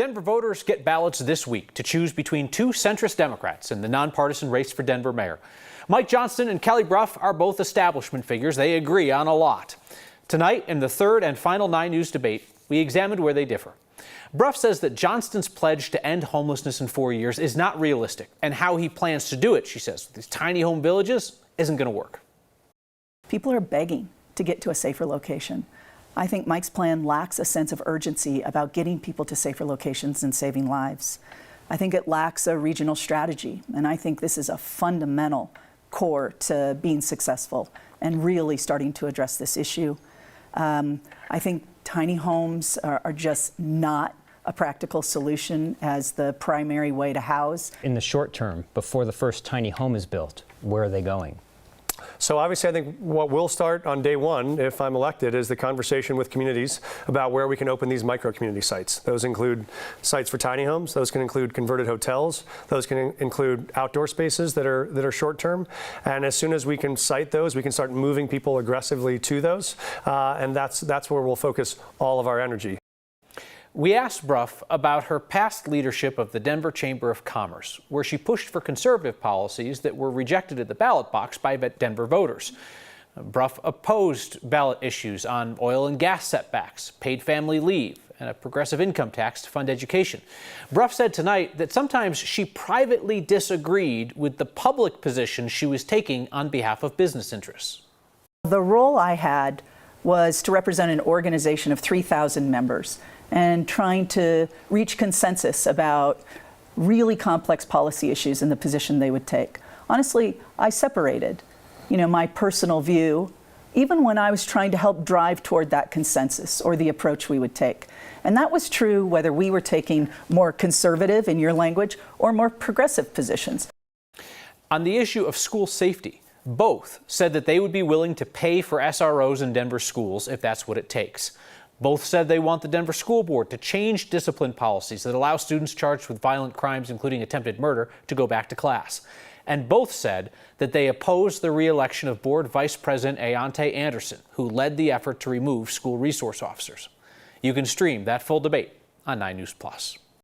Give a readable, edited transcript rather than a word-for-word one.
Denver voters get ballots this week to choose between two centrist Democrats in the nonpartisan race for Denver mayor. Mike Johnston and Kelly Brough are both establishment figures. They agree on a lot. Tonight, in the third and final 9 News debate, we examined where they differ. Brough says that Johnston's pledge to end homelessness in 4 years is not realistic, and how he plans to do it, she says, with these tiny home villages, isn't going to work. People are begging to get to a safer location. I think Mike's plan lacks a sense of urgency about getting people to safer locations and saving lives. I think it lacks a regional strategy, and I think this is a fundamental core to being successful and really starting to address this issue. I think tiny homes are just not a practical solution as the primary way to house. In the short term, before the first tiny home is built, where are they going? So obviously, I think what will start on day one, if I'm elected, is the conversation with communities about where we can open these micro-community sites. Those include sites for tiny homes. Those can include converted hotels. Those can include outdoor spaces that are short-term. And as soon as we can site those, we can start moving people aggressively to those. And that's where we'll focus all of our energy. We asked Brough about her past leadership of the Denver Chamber of Commerce, where she pushed for conservative policies that were rejected at the ballot box by Denver voters. Brough opposed ballot issues on oil and gas setbacks, paid family leave, and a progressive income tax to fund education. Brough said tonight that sometimes she privately disagreed with the public position she was taking on behalf of business interests. The role I had was to represent an organization of 3,000 members and trying to reach consensus about really complex policy issues and the position they would take. Honestly, I separated, my personal view, even when I was trying to help drive toward that consensus or the approach we would take. And that was true whether we were taking more conservative, in your language, or more progressive positions. On the issue of school safety, both said that they would be willing to pay for SROs in Denver schools if that's what it takes. Both said they want the Denver School Board to change discipline policies that allow students charged with violent crimes, including attempted murder, to go back to class. And both said that they oppose the re-election of Board Vice President Ayante Anderson, who led the effort to remove school resource officers. You can stream that full debate on 9 News Plus.